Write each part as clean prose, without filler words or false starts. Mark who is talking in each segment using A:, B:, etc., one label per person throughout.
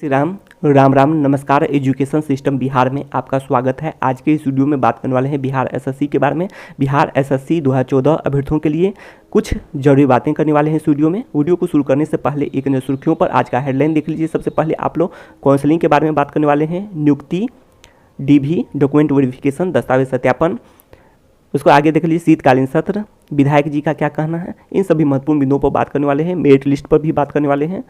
A: श्री राम राम राम। नमस्कार। Education system Bihar में आपका स्वागत है। आज के इस वीडियो में बात करने वाले हैं बिहार एसएससी के बारे में। बिहार एसएससी 2014 अभ्यर्थियों के लिए कुछ जरूरी बातें करने वाले हैं इस वीडियो में। वीडियो को शुरू करने से पहले एक नज़र सुर्खियों पर आज का हेडलाइन देख लीजिए। सबसे पहले आप लोग काउंसलिंग के बारे में बात करने वाले हैं। नियुक्ति, डीवी, डॉक्यूमेंट वेरिफिकेशन, दस्तावेज सत्यापन। उसको आगे देख लीजिए। शीतकालीन सत्र, विधायक जी का क्या कहना है, इन सभी महत्वपूर्ण बिंदुओं पर बात करने वाले हैं। मेरिट लिस्ट पर भी बात करने वाले हैं।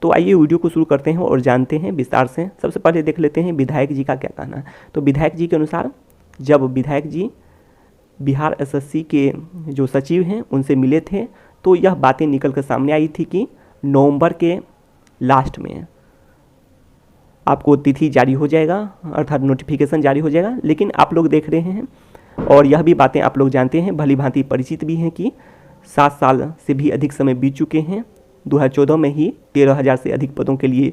A: तो आइए वीडियो को शुरू करते हैं और जानते हैं विस्तार से। सबसे पहले देख लेते हैं विधायक जी का क्या कहना है। तो विधायक जी के अनुसार जब विधायक जी बिहार एसएससी के जो सचिव हैं उनसे मिले थे तो यह बातें निकल कर सामने आई थी कि नवंबर के लास्ट में आपको तिथि जारी हो जाएगा, अर्थात नोटिफिकेशन जारी हो जाएगा। लेकिन आप लोग देख रहे हैं और यह भी बातें आप लोग जानते हैं, भली भांति परिचित भी हैं कि 7 साल से भी अधिक समय बीत चुके हैं। 2014 में ही 13,000 से अधिक पदों के लिए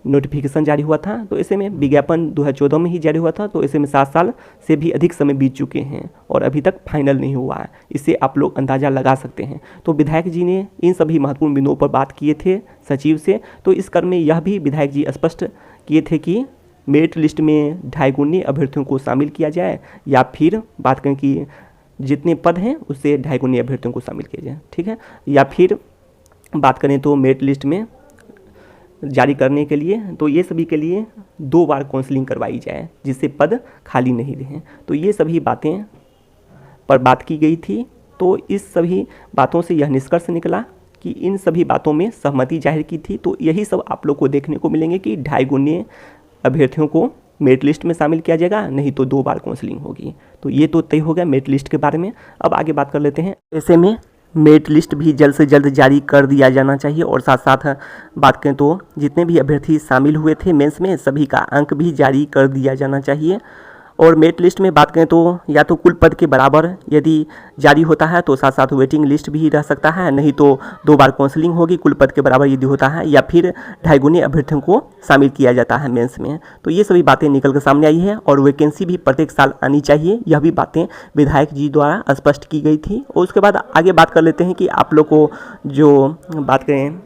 A: नोटिफिकेशन जारी हुआ था। तो ऐसे में विज्ञापन 2014 में ही जारी हुआ था। तो ऐसे में 7 साल से भी अधिक समय बीत चुके हैं और अभी तक फाइनल नहीं हुआ है। इससे आप लोग अंदाज़ा लगा सकते हैं। तो विधायक जी ने इन सभी महत्वपूर्ण बिंदुओं पर बात किए थे सचिव से। तो इस क्रम में यह भी विधायक जी स्पष्ट किए थे कि मेरिट लिस्ट में 2.5 गुनी अभ्यर्थियों को शामिल किया जाए या फिर बात करें कि जितने पद हैं उससे 2.5 गुनी अभ्यर्थियों को शामिल किया जाए, ठीक है। या फिर बात करें तो मेरिट लिस्ट में जारी करने के लिए तो ये सभी के लिए 2 बार काउंसलिंग करवाई जाए जिससे पद खाली नहीं रहें। तो ये सभी बातें पर बात की गई थी। तो इस सभी बातों से यह निष्कर्ष निकला कि इन सभी बातों में सहमति जाहिर की थी। तो यही सब आप लोग को देखने को मिलेंगे कि 2.5 गुनी अभ्यर्थियों को मेरिट लिस्ट में शामिल किया जाएगा, नहीं तो 2 बार काउंसलिंग होगी। तो ये तो तय हो गया मेरिट लिस्ट के बारे में। अब आगे बात कर लेते हैं। ऐसे में मेरिट लिस्ट भी जल्द से जल्द जारी कर दिया जाना चाहिए और साथ साथ बात करें तो जितने भी अभ्यर्थी शामिल हुए थे मेंस में सभी का अंक भी जारी कर दिया जाना चाहिए। और मेरिट लिस्ट में बात करें तो या तो कुल पद के बराबर यदि जारी होता है तो साथ साथ वेटिंग लिस्ट भी रह सकता है, नहीं तो 2 बार काउंसलिंग होगी। कुल पद के बराबर यदि होता है या फिर 2.5 गुनी अभ्यर्थियों को शामिल किया जाता है मेंस में। तो ये सभी बातें निकल कर सामने आई है और वैकेंसी भी प्रत्येक साल आनी चाहिए। यह भी बातें विधायक जी द्वारा स्पष्ट की गई थी। और उसके बाद आगे बात कर लेते हैं कि आप लोग को जो बात करें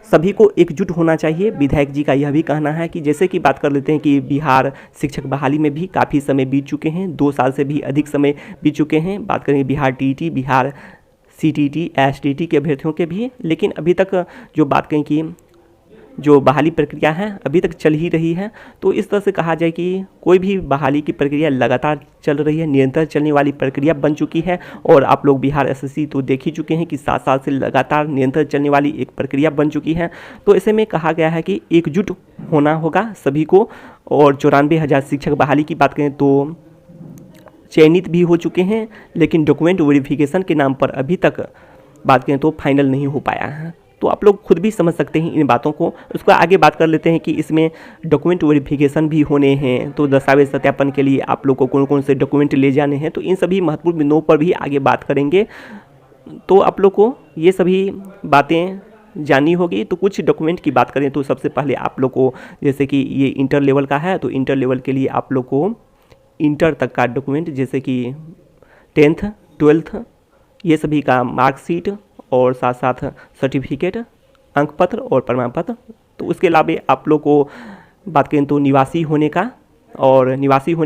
A: सभी को एकजुट होना चाहिए। विधायक जी का यह भी कहना है कि जैसे कि बात कर लेते हैं कि बिहार शिक्षक बहाली में भी काफ़ी समय बीत चुके हैं, 2 साल से भी अधिक समय बीत चुके हैं। बात करें Bihar TET, Bihar CTT, STT के अभ्यर्थियों के भी, लेकिन अभी तक जो बात करें कि जो बहाली प्रक्रिया है अभी तक चल ही रही है। तो इस तरह से कहा जाए कि कोई भी बहाली की प्रक्रिया लगातार चल रही है, निरंतर चलने वाली प्रक्रिया बन चुकी है। और आप लोग बिहार एसएससी तो देख ही चुके हैं कि 7 साल से लगातार निरंतर चलने वाली एक प्रक्रिया बन चुकी है। तो ऐसे में कहा गया है कि एकजुट होना होगा सभी को। और 94,000 शिक्षक बहाली की बात करें तो चयनित भी हो चुके हैं, लेकिन डॉक्यूमेंट वेरिफिकेशन के नाम पर अभी तक बात करें तो फाइनल नहीं हो पाया है। तो आप लोग खुद भी समझ सकते हैं इन बातों को। उसको आगे बात कर लेते हैं कि इसमें डॉक्यूमेंट वेरिफिकेशन भी होने हैं। तो दस्तावेज सत्यापन के लिए आप लोग को कौन कौन से डॉक्यूमेंट ले जाने हैं, तो इन सभी महत्वपूर्ण बिंदुओं पर भी आगे बात करेंगे। तो आप लोग को ये सभी बातें जाननी होगी। तो कुछ डॉक्यूमेंट की बात करें तो सबसे पहले आप लोग को जैसे कि ये इंटर लेवल का है, तो इंटर लेवल के लिए आप लोग को इंटर तक का डॉक्यूमेंट जैसे कि 10th 12th ये सभी का मार्कशीट और साथ साथ सर्टिफिकेट, अंक पत्र और प्रमाण पत्र। तो उसके अलावा आप लोग को बात करें तो निवासी होने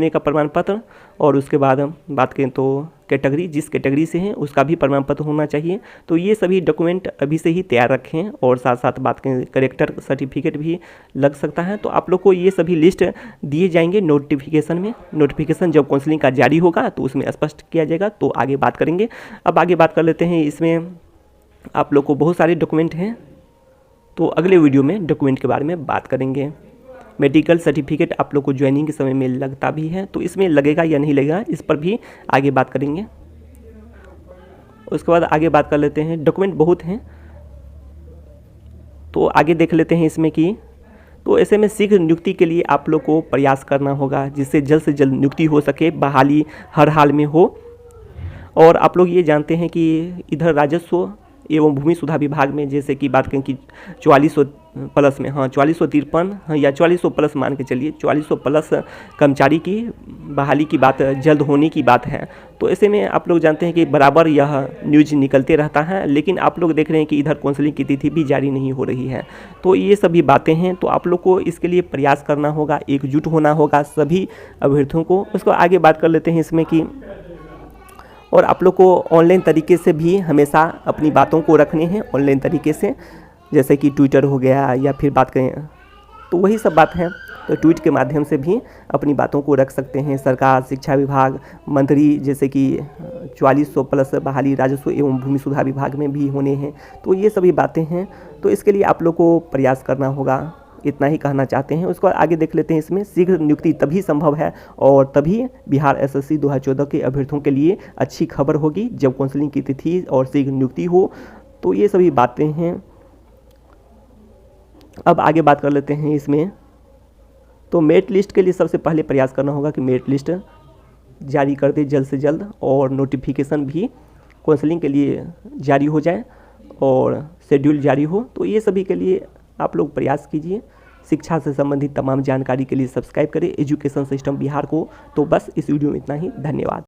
A: का प्रमाण पत्र, और उसके बाद बात करें तो कैटेगरी, जिस कैटेगरी से हैं उसका भी प्रमाण पत्र होना चाहिए। तो ये सभी डॉक्यूमेंट अभी से ही तैयार रखें। और साथ साथ बात करें करेक्टर सर्टिफिकेट भी लग सकता है। तो आप लोग को ये सभी लिस्ट दिए जाएंगे नोटिफिकेशन में। नोटिफिकेशन जब काउंसलिंग का जारी होगा तो उसमें स्पष्ट किया जाएगा। तो आगे बात करेंगे। अब आगे बात कर लेते हैं। इसमें आप लोग को बहुत सारे डॉक्यूमेंट हैं, तो अगले वीडियो में डॉक्यूमेंट के बारे में बात करेंगे। मेडिकल सर्टिफिकेट आप लोग को ज्वाइनिंग के समय में लगता भी है, तो इसमें लगेगा या नहीं लगेगा इस पर भी आगे बात करेंगे। उसके बाद आगे बात कर लेते हैं। डॉक्यूमेंट बहुत हैं तो आगे देख लेते हैं इसमें कि तो ऐसे में शीघ्र नियुक्ति के लिए आप लोग को प्रयास करना होगा जिससे जल्द से जल्द नियुक्ति हो सके, बहाली हर हाल में हो। और आप लोग ये जानते हैं कि इधर राजस्व एवं भूमि सुधार विभाग में जैसे कि बात करें कि प्लस में, हाँ 4453, हाँ या 4400 प्लस मान के चलिए, 4400 प्लस कर्मचारी की बहाली की बात जल्द होने की बात है। तो ऐसे में आप लोग जानते हैं कि बराबर यह न्यूज निकलते रहता है, लेकिन आप लोग देख रहे हैं कि इधर काउंसलिंग की तिथि भी जारी नहीं हो रही है। तो ये सभी बातें हैं, तो आप लोग को इसके लिए प्रयास करना होगा, एकजुट होना होगा सभी अभ्यर्थियों को। उसको आगे बात कर लेते हैं इसमें कि और आप लोग को ऑनलाइन तरीके से भी हमेशा अपनी बातों को रखने हैं, ऑनलाइन तरीके से, जैसे कि ट्विटर हो गया या फिर बात करें तो वही सब बात है। तो ट्वीट के माध्यम से भी अपनी बातों को रख सकते हैं। सरकार, शिक्षा विभाग, मंत्री, जैसे कि 4400 प्लस बहाली राजस्व एवं भूमि सुधार विभाग में भी होने हैं। तो ये सभी बातें हैं, तो इसके लिए आप लोग को प्रयास करना होगा, इतना ही कहना चाहते हैं। उसको आगे देख लेते हैं। इसमें शीघ्र नियुक्ति तभी संभव है और तभी बिहार एसएससी 2014 के अभ्यर्थियों के लिए अच्छी खबर होगी जब काउंसलिंग की तिथि और शीघ्र नियुक्ति हो। तो ये सभी बातें हैं। अब आगे बात कर लेते हैं इसमें। तो मेरिट लिस्ट के लिए सबसे पहले प्रयास करना होगा कि मेरिट लिस्ट जारी कर दे जल्द से जल्द और नोटिफिकेशन भी काउंसलिंग के लिए जारी हो जाए और शेड्यूल जारी हो। तो ये सभी के लिए आप लोग प्रयास कीजिए। शिक्षा से संबंधित तमाम जानकारी के लिए सब्सक्राइब करें एजुकेशन सिस्टम बिहार को। तो बस इस वीडियो में इतना ही, धन्यवाद।